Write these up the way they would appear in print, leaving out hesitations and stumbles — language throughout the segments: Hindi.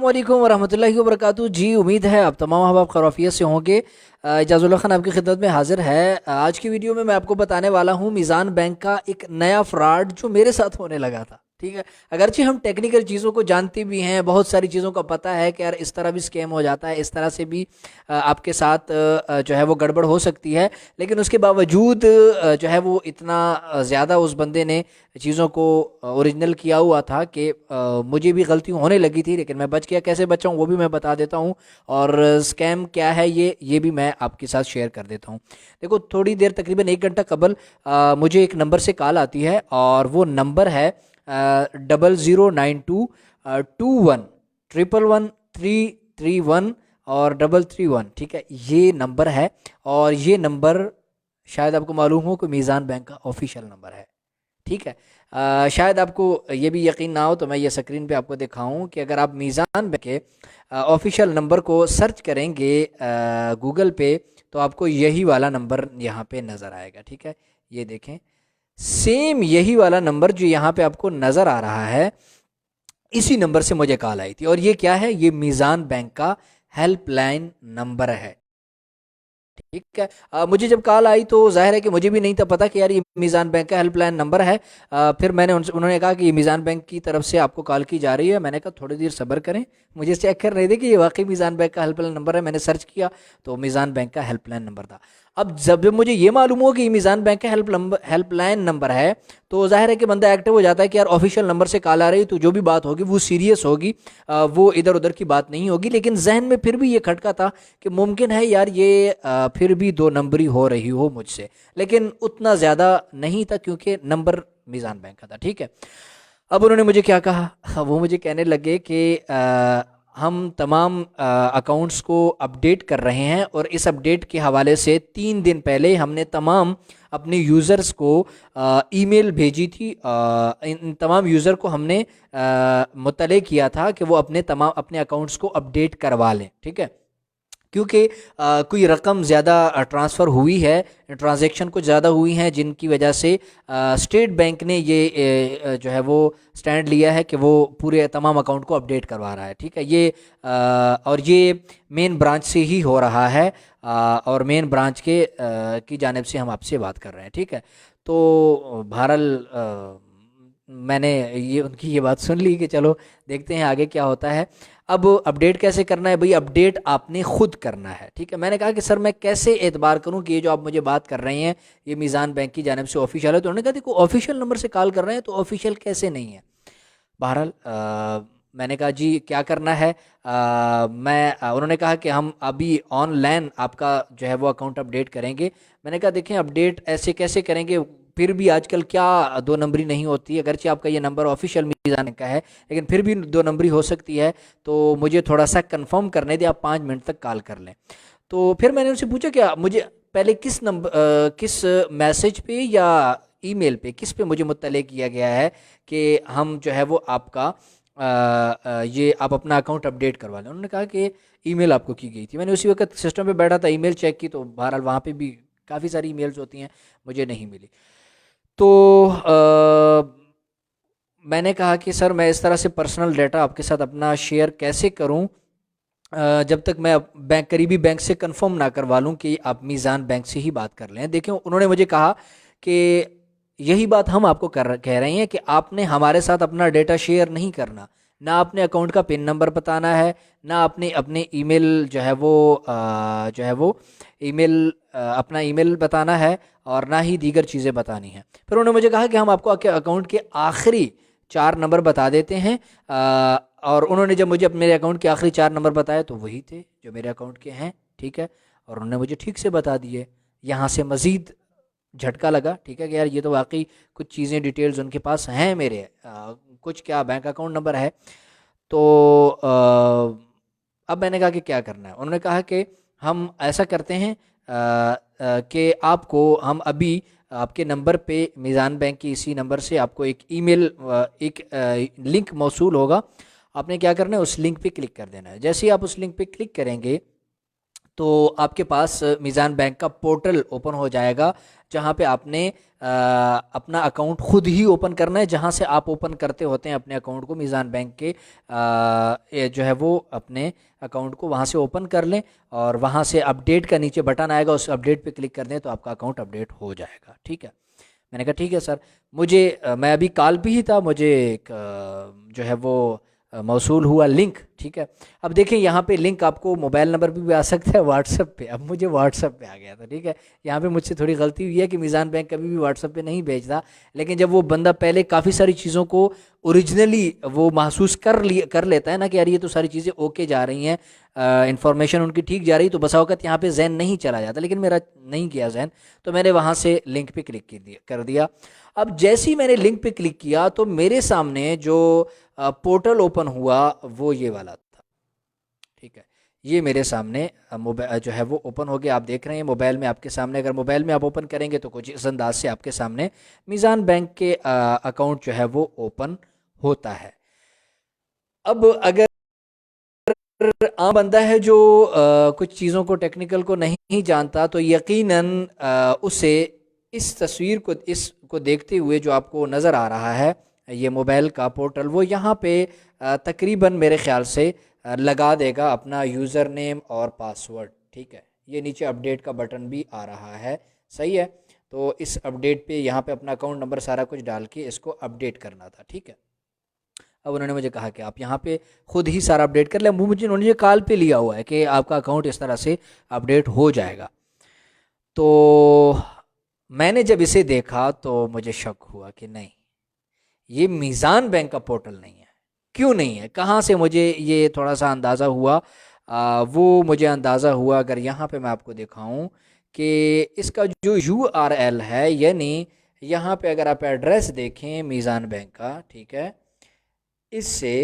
अस्सलामुअलैकुम वरहमतुल्लाहि वबरकातुहू। जी उम्मीद है आप तमाम अहबाब खैरियत से होंगे। इजाज़ुल्लाह खान आपकी खिदमत में हाजिर है। आज की वीडियो में मैं आपको बताने वाला हूँ मीज़ान बैंक का एक नया फ्रॉड जो मेरे साथ होने लगा था। ठीक है, अगरचे हम टेक्निकल चीज़ों को जानते भी हैं, बहुत सारी चीज़ों का पता है कि यार इस तरह भी स्कैम हो जाता है, इस तरह से भी आपके साथ जो है वो गड़बड़ हो सकती है, लेकिन उसके बावजूद जो है वो इतना ज़्यादा उस बंदे ने चीज़ों को ओरिजिनल किया हुआ था कि मुझे भी गलती होने लगी थी, लेकिन मैं बच गया। कैसे बचा हूँ वो भी मैं बता देता हूँ, और स्कैम क्या है ये भी मैं आपके साथ शेयर कर देता हूँ। देखो, थोड़ी देर तकरीबन 1 घंटा कबल मुझे एक नंबर से कॉल आती है, और वो नंबर है 009221111331 और 331। ठीक है, ये नंबर है, और ये नंबर शायद आपको मालूम हो कि मीज़ान बैंक का ऑफिशियल नंबर है। ठीक है, शायद आपको ये भी यकीन ना हो तो मैं ये स्क्रीन पे आपको दिखाऊं कि अगर आप मीज़ान बैंक के ऑफिशियल नंबर को सर्च करेंगे गूगल पे, तो आपको यही वाला नंबर यहाँ पे नज़र आएगा। ठीक है, ये देखें, सेम यही वाला नंबर जो यहाँ पे आपको नज़र आ रहा है, इसी नंबर से मुझे कॉल आई थी। और ये क्या है? ये मीज़ान बैंक का हेल्पलाइन नंबर है। ठीक है, मुझे जब कॉल आई तो जाहिर है कि मुझे भी नहीं था पता कि यार ये मीज़ान बैंक का हेल्पलाइन नंबर है। फिर उन्होंने कहा कि ये मीज़ान बैंक की तरफ से आपको कॉल की जा रही है। मैंने कहा थोड़ी देर सब्र करें, मुझे चेक कर रहे थे कि ये वाकई मीज़ान बैंक का हेल्पलाइन नंबर है। मैंने सर्च किया तो मीज़ान बैंक का हेल्पलाइन नंबर था। अब जब मुझे ये मालूम हो कि ये मीज़ान बैंक का हेल्पलाइन नंबर है, तो जाहिर है कि बंदा एक्टिव हो जाता है कि यार ऑफिशियल नंबर से कॉल आ रही, तो जो भी बात होगी वो सीरियस होगी, वो इधर उधर की बात नहीं होगी। लेकिन जहन में फिर भी ये खटका था कि मुमकिन है यार ये फिर भी दो नंबरी हो रही हो मुझसे, लेकिन उतना ज़्यादा नहीं था क्योंकि नंबर मीज़ान बैंक का था। ठीक है, अब उन्होंने मुझे क्या कहा? वो मुझे कहने लगे कि हम तमाम अकाउंट्स को अपडेट कर रहे हैं, और इस अपडेट के हवाले से 3 दिन पहले हमने तमाम अपने यूज़र्स को ईमेल भेजी थी। इन तमाम यूज़र को हमने मुत्तले किया था कि वो अपने अकाउंट्स को अपडेट करवा लें। ठीक है, क्योंकि कोई रकम ज़्यादा ट्रांसफ़र हुई है, ट्रांजैक्शन कुछ ज़्यादा हुई हैं, जिनकी वजह से स्टेट बैंक ने ये जो है वो स्टैंड लिया है कि वो पूरे तमाम अकाउंट को अपडेट करवा रहा है। ठीक है, ये और ये मेन ब्रांच से ही हो रहा है, और मेन ब्रांच की जानिब से हम आपसे बात कर रहे हैं। ठीक है, तो बहरहाल मैंने ये उनकी ये बात सुन ली कि चलो देखते हैं आगे क्या होता है। अब अपडेट कैसे करना है भाई? अपडेट आपने खुद करना है। ठीक है, मैंने कहा कि सर मैं कैसे एतबार करूं कि ये जो आप मुझे बात कर रहे हैं ये मीज़ान बैंक की जानिब से ऑफिशियल है? तो उन्होंने कहा देखो, ऑफिशियल नंबर से कॉल कर रहे हैं तो ऑफिशियल कैसे नहीं है? बहरहाल मैंने कहा जी क्या करना है? उन्होंने कहा कि हम अभी ऑनलाइन आपका जो है वो अकाउंट अपडेट करेंगे। मैंने कहा देखें, अपडेट ऐसे कैसे करेंगे? फिर भी आजकल क्या दो नंबरी नहीं होती, अगरचे आपका ये नंबर ऑफिशियल मीज़ान का है, लेकिन फिर भी दो नंबरी हो सकती है। तो मुझे थोड़ा सा कंफर्म करने दें, आप 5 मिनट तक कॉल कर लें। तो फिर मैंने उनसे पूछा क्या मुझे पहले किस मैसेज पे या ईमेल पे, किस पे मुझे मुत्तले किया गया है कि हम जो है वो आपका ये आप अपना अकाउंट अपडेट करवा लें? उन्होंने कहा कि ईमेल आपको की गई थी। मैंने उसी वक्त सिस्टम पे बैठा था, ईमेल चेक की, तो बहरहाल वहाँ पे भी काफ़ी सारी ईमेल्स होती हैं, मुझे नहीं मिली। तो मैंने कहा कि सर मैं इस तरह से पर्सनल डाटा आपके साथ अपना शेयर कैसे करूं जब तक मैं करीबी बैंक से कंफर्म ना करवा लूं कि आप मीज़ान बैंक से ही बात कर लें। देखिए, उन्होंने मुझे कहा कि यही बात हम आपको कह रहे हैं कि आपने हमारे साथ अपना डेटा शेयर नहीं करना, ना अपने अकाउंट का पिन नंबर बताना है, ना आपने अपने ईमेल जो है वो ईमेल अपना ईमेल बताना है, और ना ही दीगर चीज़ें बतानी हैं। फिर उन्होंने मुझे कहा कि हम आपको अकाउंट के आखिरी 4 नंबर बता देते हैं। और उन्होंने जब मुझे मेरे अकाउंट के आखिरी 4 नंबर बताए तो वही थे जो मेरे अकाउंट के हैं। ठीक है, और उन्होंने मुझे ठीक से बता दिए। यहाँ से मज़ीद झटका लगा। ठीक है कि यार ये तो वाकई कुछ चीज़ें डिटेल्स उनके पास हैं मेरे, कुछ क्या बैंक अकाउंट नंबर है। तो अब मैंने कहा कि क्या करना है? उन्होंने कहा कि हम ऐसा करते हैं कि आपको हम अभी आपके नंबर पे मीज़ान बैंक की इसी नंबर से आपको एक ईमेल एक लिंक मौसूल होगा। आपने क्या करना है? उस लिंक पे क्लिक कर देना है। जैसे ही आप उस लिंक पे क्लिक करेंगे तो आपके पास मीज़ान बैंक का पोर्टल ओपन हो जाएगा, जहाँ पे आपने अपना अकाउंट खुद ही ओपन करना है। जहाँ से आप ओपन करते होते हैं अपने अकाउंट को मीज़ान बैंक के ये जो है वो अपने अकाउंट को वहाँ से ओपन कर लें, और वहाँ से अपडेट का नीचे बटन आएगा, उस अपडेट पे क्लिक कर दें तो आपका अकाउंट अपडेट हो जाएगा। ठीक है, मैंने कहा ठीक है सर। मुझे मैं अभी कॉल पे ही था, मुझे एक जो है वो मौसूल हुआ लिंक। ठीक है, अब देखें यहाँ पे लिंक आपको मोबाइल नंबर पे भी आ सकता है, व्हाट्सएप पे। अब मुझे व्हाट्सएप पे आ गया था। ठीक है, यहाँ पे मुझसे थोड़ी गलती हुई है कि मीज़ान बैंक कभी भी व्हाट्सएप पे नहीं भेजता, लेकिन जब वो बंदा पहले काफ़ी सारी चीज़ों को ओरिजिनली वो महसूस कर लेता है ना कि यार ये तो सारी चीज़ें ओके जा रही हैं, इन्फॉर्मेशन उनकी ठीक जा रही, तो बसा वक्त यहाँ पे जहन नहीं चला जाता, लेकिन मेरा नहीं किया जहन, तो मैंने वहाँ से लिंक पे क्लिक कर दिया। अब जैसे ही मैंने लिंक पे क्लिक किया तो मेरे सामने जो पोर्टल ओपन हुआ वो ये वाला था। ठीक है, ये मेरे सामने मोबाइल जो है वो ओपन हो गया। आप देख रहे हैं मोबाइल में आपके सामने, अगर मोबाइल में आप ओपन करेंगे तो कुछ इस अंदाज से आपके सामने मीज़ान बैंक के अकाउंट जो है वो ओपन होता है। अब अगर आम बंदा है जो कुछ चीज़ों को टेक्निकल को नहीं जानता, तो यकीनन उसे इस तस्वीर को इसको देखते हुए जो आपको नज़र आ रहा है ये मोबाइल का पोर्टल, वो यहाँ पे तकरीबन मेरे ख़्याल से लगा देगा अपना यूज़र नेम और पासवर्ड। ठीक है, ये नीचे अपडेट का बटन भी आ रहा है, सही है। तो इस अपडेट पे यहाँ पे अपना अकाउंट नंबर सारा कुछ डाल के इसको अपडेट करना था। ठीक है, अब उन्होंने मुझे कहा कि आप यहाँ पे खुद ही सारा अपडेट कर लें। मुझे उन्होंने कॉल पे लिया हुआ है कि आपका अकाउंट इस तरह से अपडेट हो जाएगा। तो मैंने जब इसे देखा तो मुझे शक हुआ कि नहीं, ये मीज़ान बैंक का पोर्टल नहीं है। क्यों नहीं है, कहाँ से मुझे ये थोड़ा सा अंदाज़ा हुआ? वो मुझे अंदाज़ा हुआ, अगर यहाँ पे मैं आपको दिखाऊं कि इसका जो URL है, यानी यहाँ पे अगर आप एड्रेस देखें मीज़ान बैंक का, ठीक है, इससे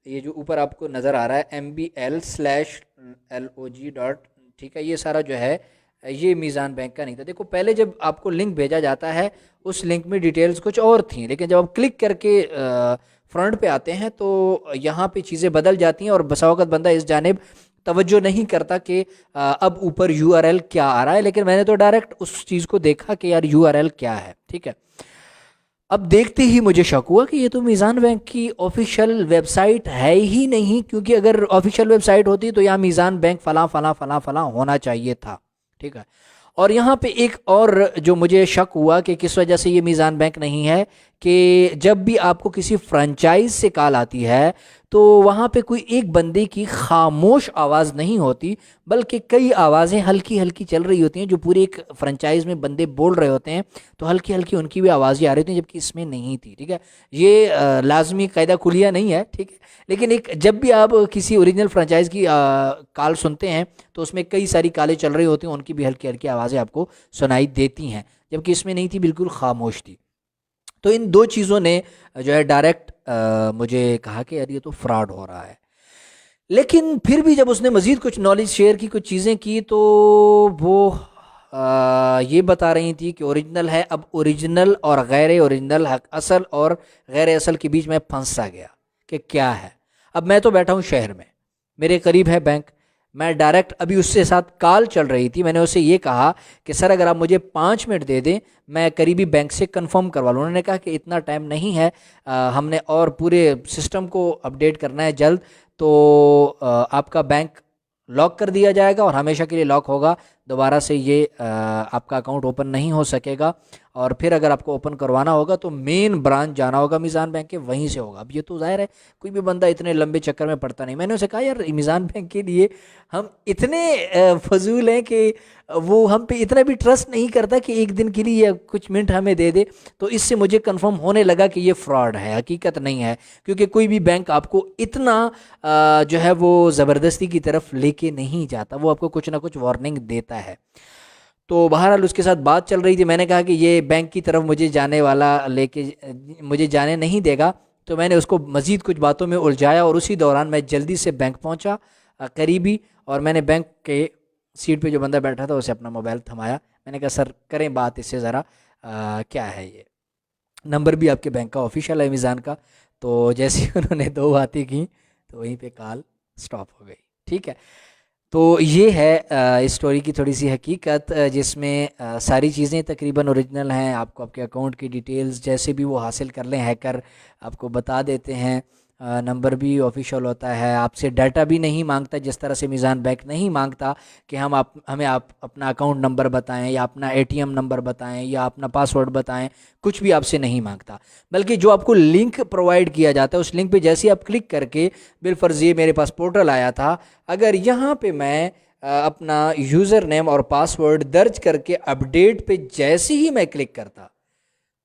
ये जो ऊपर आपको नज़र आ रहा है mbl/log. ठीक है, ये सारा जो है ये मीज़ान बैंक का नहीं था। देखो पहले जब आपको लिंक भेजा जाता है उस लिंक में डिटेल्स कुछ और थी, लेकिन जब आप क्लिक करके फ्रंट पे आते हैं तो यहाँ पे चीज़ें बदल जाती हैं, और बसा वक़्त बंदा इस जानिब तवज्जो नहीं करता कि अब ऊपर URL क्या आ रहा है। लेकिन मैंने तो डायरेक्ट उस चीज़ को देखा कि यार URL क्या है। ठीक है, अब देखते ही मुझे शक हुआ कि ये तो मीज़ान बैंक की ऑफिशियल वेबसाइट है ही नहीं, क्योंकि अगर ऑफिशियल वेबसाइट होती तो यहाँ मीज़ान बैंक फ़लाँ फ़लाँ फ़लाँ फ़लाँ होना चाहिए था। ठीक है, और यहाँ पे एक और जो मुझे शक हुआ कि किस वजह से ये मीज़ान बैंक नहीं है, कि जब भी आपको किसी फ्रेंचाइज से कॉल आती है तो वहाँ पे कोई एक बंदे की खामोश आवाज़ नहीं होती, बल्कि कई आवाज़ें हल्की हल्की चल रही होती हैं, जो पूरे एक फ्रेंचाइज में बंदे बोल रहे होते हैं, तो हल्की हल्की उनकी भी आवाज़ें आ रही थी, जबकि इसमें नहीं थी। ठीक है, ये लाजमी कायदा कुलिया नहीं है। ठीक है, लेकिन एक जब भी आप किसी ओरिजिनल फ्रेंचाइज की कॉल सुनते हैं तो उसमें कई सारी कॉलें चल रही होती हैं, उनकी भी हल्की हल्की आवाज़ें आपको सुनाई देती हैं, जबकि इसमें नहीं थी, बिल्कुल खामोश थी। तो इन दो चीज़ों ने जो है डायरेक्ट मुझे कहा कि यार ये तो फ्रॉड हो रहा है। लेकिन फिर भी जब उसने मज़ीद कुछ नॉलेज शेयर की, कुछ चीज़ें की, तो वो ये बता रही थी कि ओरिजिनल है। अब ओरिजिनल और गैर ओरिजिनल, हक असल और गैर असल के बीच में फंस सा गया कि क्या है। अब मैं तो बैठा हूँ शहर में, मेरे करीब है बैंक, मैं डायरेक्ट अभी उससे साथ कॉल चल रही थी, मैंने उससे ये कहा कि सर अगर आप मुझे 5 मिनट दे दें मैं करीबी बैंक से कंफर्म करवा लूँ। उन्होंने कहा कि इतना टाइम नहीं है, हमने और पूरे सिस्टम को अपडेट करना है जल्द, तो आपका बैंक लॉक कर दिया जाएगा और हमेशा के लिए लॉक होगा, दोबारा से ये आपका अकाउंट ओपन नहीं हो सकेगा, और फिर अगर आपको ओपन करवाना होगा तो मेन ब्रांच जाना होगा मीज़ान बैंक के, वहीं से होगा। अब ये तो जाहिर है कोई भी बंदा इतने लंबे चक्कर में पड़ता नहीं। मैंने उसे कहा यार मीज़ान बैंक के लिए हम इतने फजूल हैं कि वो हम पे इतना भी ट्रस्ट नहीं करता कि एक दिन के लिए या कुछ मिनट हमें दे दे। तो इससे मुझे कंफर्म होने लगा कि ये फ्रॉड है, हकीकत नहीं है, क्योंकि कोई भी बैंक आपको इतना जो है वो ज़बरदस्ती की तरफ लेके नहीं जाता, वो आपको कुछ ना कुछ वार्निंग देता है। तो बहरहाल उसके साथ बात चल रही थी, मैंने कहा कि ये बैंक की तरफ मुझे जाने वाला लेके मुझे जाने नहीं देगा, तो मैंने उसको मज़ीद कुछ बातों में उलझाया, और उसी दौरान मैं जल्दी से बैंक पहुंचा करीबी, और मैंने बैंक के सीट पे जो बंदा बैठा था उसे अपना मोबाइल थमाया। मैंने कहा सर करें बात इससे ज़रा, क्या है ये, नंबर भी आपके बैंक का ऑफिशियल है मीज़ान का। तो जैसे ही उन्होंने दो बातें की तो वहीं पे कॉल स्टॉप हो गई। ठीक है, तो ये है इस स्टोरी की थोड़ी सी हकीकत, जिसमें सारी चीज़ें तकरीबन ओरिजिनल हैं। आपको आपके अकाउंट की डिटेल्स जैसे भी वो हासिल कर लें हैकर आपको बता देते हैं। नंबर भी ऑफिशियल होता है, आपसे डाटा भी नहीं मांगता, जिस तरह से मीज़ान बैंक नहीं मांगता कि हमें आप अपना अकाउंट नंबर बताएं या अपना एटीएम नंबर बताएं या अपना पासवर्ड बताएं, कुछ भी आपसे नहीं मांगता। बल्कि जो आपको लिंक प्रोवाइड किया जाता है उस लिंक पे जैसे ही आप क्लिक करके, बिलफर्ज ये मेरे पास पोर्टल आया था, अगर यहाँ पे मैं अपना यूज़र नेम और पासवर्ड दर्ज करके अपडेट पे जैसे ही मैं क्लिक करता,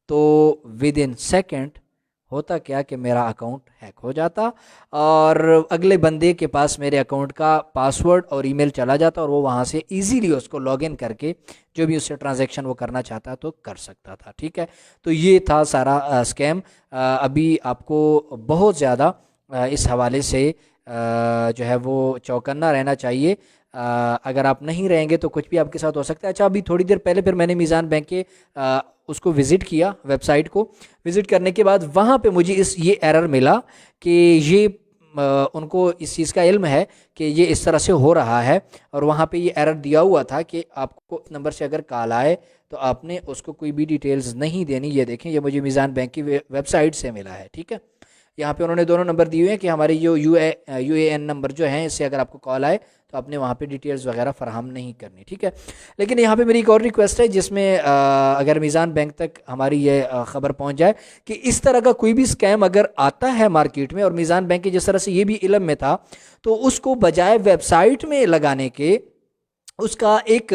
तो विद इन सेकेंड होता क्या कि मेरा अकाउंट हैक हो जाता और अगले बंदे के पास मेरे अकाउंट का पासवर्ड और ईमेल चला जाता और वो वहाँ से इजीली उसको लॉगिन करके जो भी उससे ट्रांजैक्शन वो करना चाहता तो कर सकता था। ठीक है, तो ये था सारा स्कैम। अभी आपको बहुत ज़्यादा इस हवाले से जो है वो चौकन्ना रहना चाहिए। अगर आप नहीं रहेंगे तो कुछ भी आपके साथ हो सकता है। अच्छा, अभी थोड़ी देर पहले फिर मैंने मीज़ान बैंक के उसको विज़िट किया, वेबसाइट को विज़िट करने के बाद वहाँ पे मुझे ये एरर मिला कि ये उनको इस चीज़ का इल्म है कि ये इस तरह से हो रहा है, और वहाँ पे ये एरर दिया हुआ था कि आपको इस नंबर से अगर कॉल आए तो आपने उसको कोई भी डिटेल्स नहीं देनी। ये देखें, ये मुझे मीज़ान बैंक की वेबसाइट से मिला है। ठीक है, यहाँ पे उन्होंने दोनों नंबर दिए हुए हैं कि हमारी जो यूएएन नंबर जो है, इससे अगर आपको कॉल आए तो आपने वहाँ पे डिटेल्स वगैरह फराहम नहीं करनी। ठीक है, लेकिन यहाँ पे मेरी एक और रिक्वेस्ट है, जिसमें अगर मीज़ान बैंक तक हमारी ये ख़बर पहुँच जाए कि इस तरह का कोई भी स्कैम अगर आता है मार्केट में, और मीज़ान बैंक के जिस तरह से ये भी इल्म में था, तो उसको बजाय वेबसाइट में लगाने के उसका एक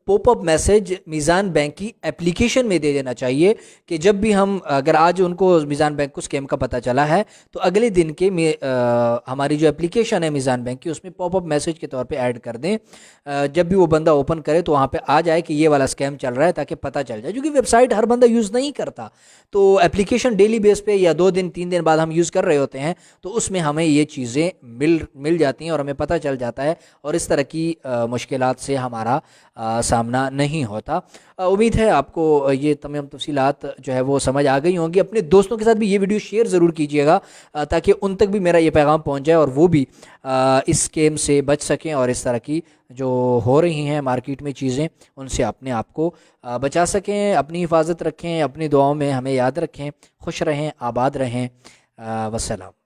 पॉपअप मैसेज मीज़ान बैंक की एप्लीकेशन में दे देना चाहिए कि जब भी हम, अगर आज उनको मीज़ान बैंक को स्कैम का पता चला है तो अगले दिन के हमारी जो एप्लीकेशन है मीज़ान बैंक की, उसमें पॉपअप मैसेज के तौर पे ऐड कर दें। जब भी वो बंदा ओपन करे तो वहाँ पे आ जाए कि ये वाला स्कैम चल रहा है, ताकि पता चल जाए। क्योंकि वेबसाइट हर बंदा यूज़ नहीं करता, तो एप्लीकेशन डेली बेस पे या 2 दिन 3 दिन बाद हम यूज़ कर रहे होते हैं, तो उसमें हमें ये चीज़ें मिल जाती हैं और हमें पता चल जाता है, और इस तरह की मुश्किलात से हमारा सामना नहीं होता। उम्मीद है आपको ये तमाम तफसीलात जो है वो समझ आ गई होंगी। अपने दोस्तों के साथ भी ये वीडियो शेयर ज़रूर कीजिएगा, ताकि उन तक भी मेरा ये पैगाम पहुंच जाए और वो भी इस स्कैम से बच सकें और इस तरह की जो हो रही हैं मार्केट में चीज़ें, उनसे अपने आप को बचा सकें। अपनी हिफाजत रखें, अपनी दुआओं में हमें याद रखें। खुश रहें, आबाद रहें। वस्सलाम।